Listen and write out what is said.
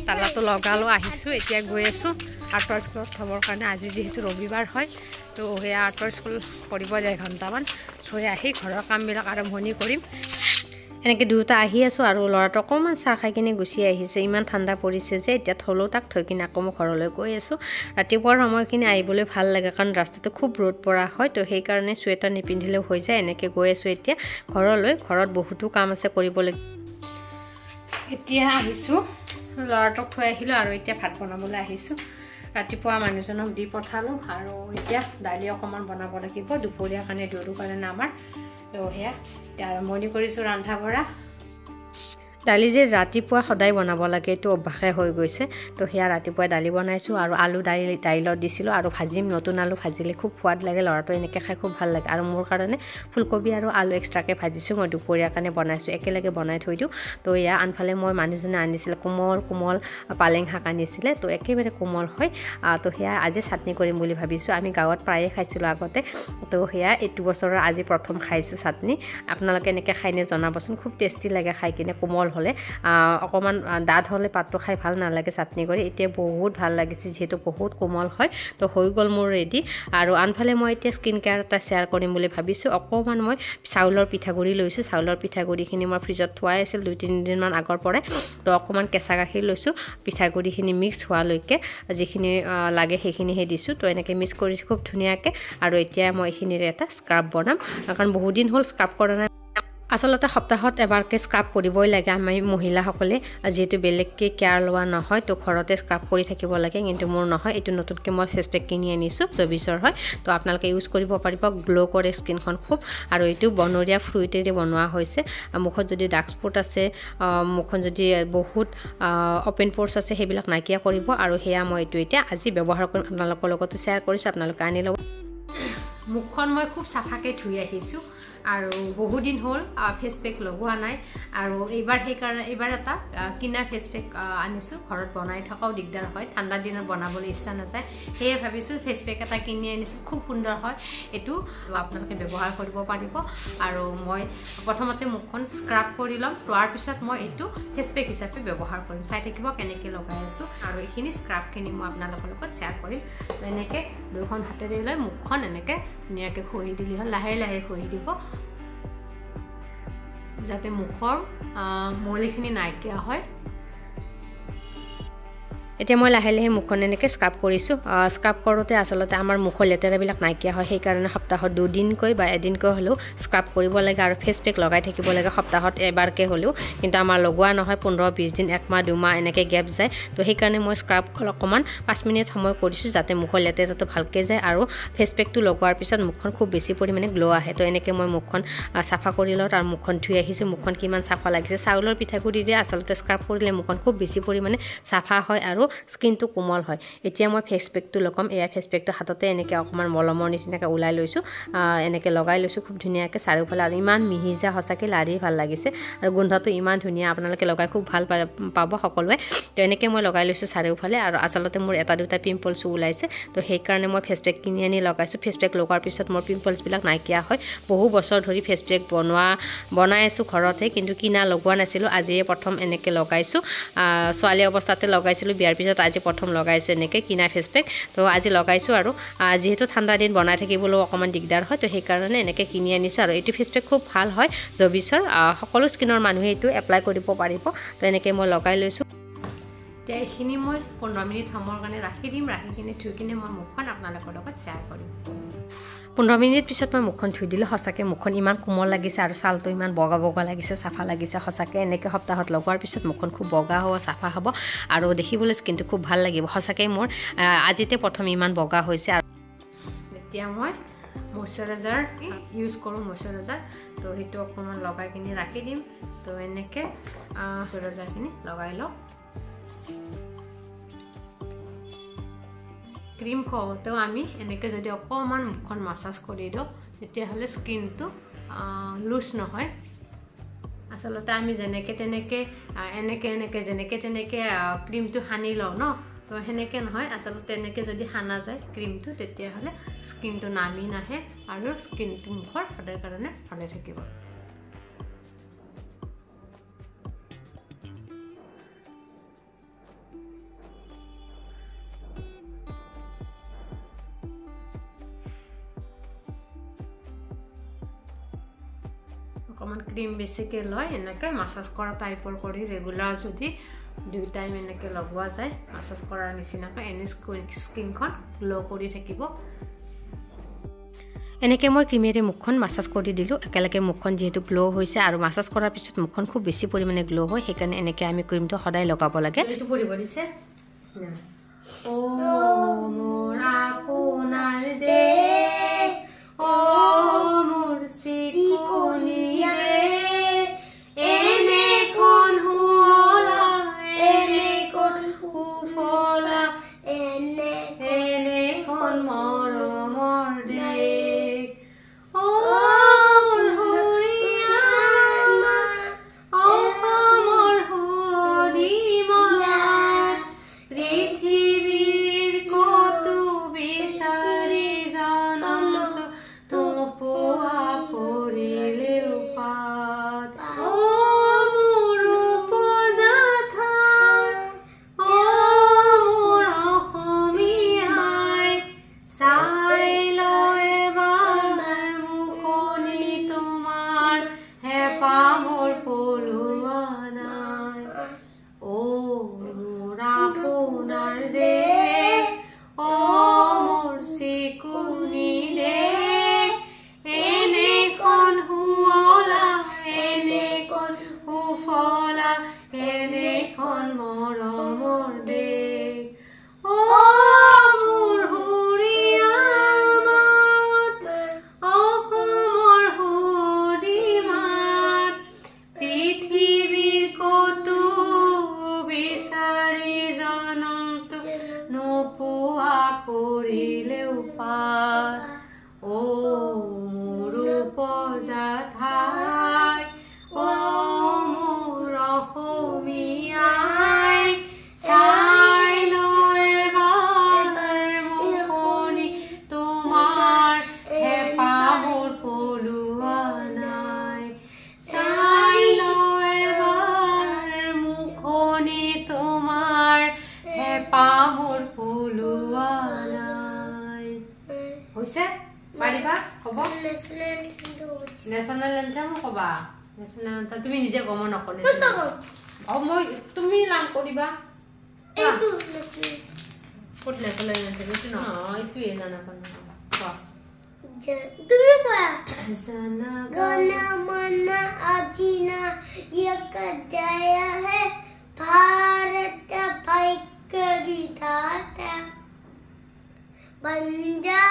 তালাটো লগালো আহিছোঁ এতিয়া গৈ আছোঁ আৰ্টৰ স্কুলত থ'বৰ কাৰণে আজি যিহেতু ৰবিবাৰ হয় তো সেয়া আৰ্টৰ স্কুল কৰিব যায় এঘণ্টামান থৈ আহি ঘৰৰ কামবিলাক আৰম্ভণি কৰিম এনেকৈ দুয়োটা আহি আছোঁ আৰু ল'ৰাটো অকণমান চাহ খাই কিনে গুচি আহিছে ইমান ঠাণ্ডা পৰিছে যে এতিয়া থ'লেও তাক থৈ কিনে আকৌ মই ঘৰলৈ গৈ আছোঁ ৰাতিপুৱাৰ সময়খিনি আহিবলৈ ভাল লাগে কাৰণ ৰাস্তাটো খুব ৰ'দ পৰা হয় তো সেইকাৰণে চুৱেটাৰ নিপিন্ধিলেও হৈ যায় এনেকৈ গৈ আছোঁ এতিয়া ঘৰলৈ ঘৰত বহুতো কাম আছে কৰিবলৈ এতিয়া আহিছোঁ ল'ৰাটোক থৈ আহিলোঁ আৰু এতিয়া ভাত বনাবলৈ আহিছোঁ ৰাতিপুৱা মানুহজনক দি পঠালোঁ আৰু এতিয়া দালি অকণমান বনাব লাগিব দুপৰীয়াৰ কাৰণে দৌৰৰ কাৰণে আমাৰ তো সেয়া আৰম্ভণি কৰিছোঁ ৰন্ধা বঢ়া দালি যে ৰাতিপুৱা সদায় বনাব লাগে এইটো অভ্যাসে হৈ গৈছে তো সেয়া ৰাতিপুৱা দালি বনাইছোঁ আৰু আলু দাইলত দিছিলোঁ আৰু ভাজিম নতুন আলু ভাজিলে খুব সোৱাদ লাগে ল'ৰাটো এনেকৈ খাই খুব ভাল লাগে আৰু মোৰ কাৰণে ফুলকবি আৰু আলু এক্সট্ৰাকৈ ভাজিছোঁ মই দুপৰীয়াৰ কাৰণে বনাইছোঁ একেলগে বনাই থৈ দিওঁ তো এয়া আনফালে মই মানুহজনে আনিছিলে কোমল পালেং শাক আনিছিলে তো একেবাৰে কোমল হয় তো সেয়া আজি চাটনি কৰিম বুলি ভাবিছোঁ আমি গাঁৱত প্ৰায়ে খাইছিলোঁ আগতে তো সেয়া এইটো বছৰৰ আজি প্ৰথম খাইছোঁ চাটনি আপোনালোকে এনেকৈ খাইনে জনাবচোন খুব টেষ্টি লাগে খাই কিনে কোমল হ'লে অকণমান ডাঠ হ'লে পাতটো খাই ভাল নালাগে চাটনি কৰি এতিয়া বহুত ভাল লাগিছে যিহেতু বহুত কোমল হয় তো হৈ গ'ল মোৰ ৰেডি আৰু আনফালে মই এতিয়া স্কিন কেয়াৰ এটা শ্বেয়াৰ কৰিম বুলি ভাবিছোঁ অকণমান মই চাউলৰ পিঠাগুড়ি লৈছোঁ চাউলৰ পিঠাগুড়িখিনি মই ফ্ৰিজত থোৱাই আছিল 2-3 দিনমান আগৰ পৰাই তো অকণমান কেঁচা গাখীৰ লৈছোঁ পিঠাগুড়িখিনি মিক্স হোৱালৈকে যিখিনি লাগে সেইখিনিহে দিছোঁ তো এনেকৈ মিক্স কৰিছোঁ খুব ধুনীয়াকৈ আৰু এতিয়া মই এইখিনিৰে এটা স্ক্ৰাব বনাম কাৰণ বহুত দিন হ'ল স্ক্ৰাব কৰা নাই আচলতে সপ্তাহত এবাৰকৈ স্ক্ৰাব কৰিবই লাগে আমি মহিলাসকলে যিহেতু বেলেগকৈ কেয়াৰ লোৱা নহয় তো ঘৰতে স্ক্ৰাব কৰি থাকিব লাগে কিন্তু মোৰ নহয় এইটো নতুনকৈ মই ফেচ পেক কিনি আনিছোঁ জবিছৰ হয় তো আপোনালোকে ইউজ কৰিব পাৰিব গ্ল' কৰে স্কিনখন খুব আৰু এইটো বনৰীয়া ফ্ৰুইটেৰে বনোৱা হৈছে মুখত যদি ডাৰ্ক স্পট আছে মুখখন যদি বহুত অপেন প'ৰ্ছ আছে সেইবিলাক নাইকিয়া কৰিব আৰু সেয়া মই এইটো এতিয়া আজি ব্যৱহাৰ কৰিম আপোনালোকৰ লগতো শ্বেয়াৰ কৰিছোঁ আপোনালোকে আনি ল'ব মুখখন মই খুব চাফাকৈ ধুই আহিছোঁ আৰু বহু দিন হ'ল ফেচ পেক লগোৱা নাই আৰু সেইকাৰণে এইবাৰ এটা কিনা ফেচ পেক আনিছোঁ ঘৰত বনাই থকাও দিগদাৰ হয় ঠাণ্ডা দিনত বনাবলৈ ইচ্ছা নাযায় সেয়ে ভাবিছোঁ ফেচ পেক এটা কিনি আনিছোঁ খুব সুন্দৰ হয় এইটো আপোনালোকে ব্যৱহাৰ কৰিব পাৰিব আৰু মই প্ৰথমতে মুখখন স্ক্ৰাব কৰি ল'ম লোৱাৰ পিছত মই এইটো ফেচ পেক হিচাপে ব্যৱহাৰ কৰিম চাই থাকিব কেনেকৈ লগাই আছোঁ আৰু এইখিনি স্ক্ৰাবখিনি মই আপোনালোকৰ লগত শ্বেয়াৰ কৰিম এনেকৈ দুয়োখন হাতেৰে লৈ মুখখন এনেকৈ ধুনীয়াকৈ ঘঁহি দিলে হ'ল লাহে লাহে ঘঁহি দিব যাতে মুখৰ মলিখিনি নাইকিয়া হয় এতিয়া মই লাহে লাহে মুখখন এনেকৈ স্ক্ৰাব কৰিছোঁ স্ক্ৰাব কৰোঁতে আচলতে আমাৰ মুখৰ লেতেৰাবিলাক নাইকিয়া হয় সেইকাৰণে সপ্তাহত 2 দিনকৈ বা এদিনকৈ হ'লেও স্ক্ৰাব কৰিব লাগে আৰু ফেচ পেক লগাই থাকিব লাগে সপ্তাহত এবাৰকৈ হ'লেও কিন্তু আমাৰ লগোৱা নহয় 15-20 দিন 1 মাহ 2 মাহ এনেকৈ গেপ যায় তো সেইকাৰণে মই স্ক্ৰাব অকণমান 5 মিনিট সময় কৰিছোঁ যাতে মুখৰ লেতেৰাটো ভালকৈ যায় আৰু ফেচ পেকটো লগোৱাৰ পিছত মুখখন খুব বেছি পৰিমাণে গ্ল' আহে তো এনেকৈ মই মুখখন চাফা কৰি লওঁ আৰু মুখখন ধুই আহিছোঁ মুখখন কিমান চাফা লাগিছে চাউলৰ পিঠাগুড়িৰে আচলতে স্ক্ৰাব কৰিলে মুখখন খুব বেছি পৰিমাণে চাফা হয় আৰু স্কিনটো কোমল হয় এতিয়া মই ফেচ পেকটো লগাম এয়া ফেচ পেকটো হাততে এনেকৈ অকণমান মলমৰ নিচিনাকৈ ওলাই লৈছোঁ এনেকৈ লগাই লৈছোঁ খুব ধুনীয়াকৈ চাৰিওফালে আৰু ইমান মিহিজা সঁচাকৈ লাৰি ভাল লাগিছে আৰু গোন্ধটো ইমান ধুনীয়া আপোনালোকে লগাই খুব ভাল পাব সকলোৱে তো এনেকৈ মই লগাই লৈছোঁ চাৰিওফালে আৰু আচলতে মোৰ এটা দুটা পিম্পলছো ওলাইছে তো সেইকাৰণে মই ফেচ পেক কিনি আনি লগাইছোঁ ফেচ পেক লগোৱাৰ পিছত মোৰ পিম্পলছবিলাক নাইকিয়া হয় বহু বছৰ ধৰি ফেচ পেক বনাই আছোঁ ঘৰতে কিন্তু কিনা লগোৱা নাছিলোঁ আজিয়ে প্ৰথম এনেকৈ লগাইছোঁ ছোৱালী অৱস্থাতে লগাইছিলোঁ বিয়াৰ পিছত আজি প্ৰথম লগাইছোঁ এনেকৈ কিনা ফেচ পেক তো আজি লগাইছোঁ আৰু যিহেতু ঠাণ্ডা দিন বনাই থাকিবলৈও অকণমান দিগদাৰ হয় তো সেইকাৰণে এনেকৈ কিনি আনিছোঁ আৰু এইটো ফেচ পেক খুব ভাল হয় জবিছৰ সকলো স্কিনৰ মানুহে এইটো এপ্লাই কৰিব পাৰিব তো এনেকৈ মই লগাই লৈছোঁ এতিয়া এইখিনি মই 15 মিনিট সময়ৰ কাৰণে ৰাখি দিম ৰাখি কিনে ধুই কিনে মই মুখখন আপোনালোকৰ লগত শ্বেয়াৰ কৰিম 15 মিনিট পিছত মই মুখখন ধুই দিলোঁ সঁচাকৈ মুখখন ইমান কোমল লাগিছে আৰু ছালটো ইমান বগা বগা লাগিছে চাফা লাগিছে সঁচাকৈ এনেকৈ সপ্তাহত লগোৱাৰ পিছত মুখখন খুব বগা হ'ব চাফা হ'ব আৰু দেখিবলৈ স্কিনটো খুব ভাল লাগিব সঁচাকৈ মোৰ আজিতে প্ৰথম ইমান বগা হৈছে আৰু এতিয়া মই মইশ্চাৰাইজাৰ ইউজ কৰোঁ মইশ্চাৰাইজাৰ তো সেইটো অকণমান লগাই কিনি ৰাখি দিম তো এনেকৈ মইশ্চাৰাইজাৰখিনি লগাই লওঁ ক্ৰীম খুৱাওঁতেও আমি এনেকৈ যদি অকণমান মুখখন মাছাজ কৰি দিওঁ তেতিয়াহ'লে স্কিনটো লুজ নহয় আচলতে আমি যেনেকৈ তেনেকৈ যেনেকৈ তেনেকৈ ক্ৰীমটো সানি লওঁ ন তো সেনেকৈ নহয় আচলতে তেনেকৈ যদি সানা যায় ক্ৰীমটো তেতিয়াহ'লে স্কিনটো নামি নাহে আৰু স্কিনটো মুখৰ সদায় কাৰণে ভালে থাকিব অকমান ক্ৰীম বেছিকৈ লয় এনেকৈ মাছাজ কৰা টাইপৰ কৰি ৰেগুলাৰ যদি 2 টাইম এনেকৈ লগোৱা যায় মাছাজ কৰাৰ নিচিনাকৈ এনে স্কিনখন গ্লো কৰি থাকিব এনেকৈ মই ক্ৰীমেৰে মুখখন মাছাজ কৰি দিলোঁ একেলগে মুখখন যেহেতু গ্লো হৈছে আৰু মাছাজ কৰাৰ পিছত মুখখন খুব বেছি পৰিমাণে গ্লো হয় সেইকাৰণে এনেকৈ আমি ক্ৰীমটো সদায় লগাব লাগে এইটো পৰিব দিছে ও মোৰ আপোনাৰ দে ও মোৰ চিকুনি দে এনে কোন হুলা এনে কোন হুফলা এনে কোন মৰমৰ দে नेशनल एंथम कबा नेशनल एंथम তুমি নিজে গম নকৰে মই তুমি লাং কৰিবা এইটো কোট নেশনল এন্থম এইটো ন এইটো জানা কোন তুমি কোৱা জানা গানা মনা আজিনা এক জয় হে ভাৰত ভাগ্য বিধাতা বঞ্জা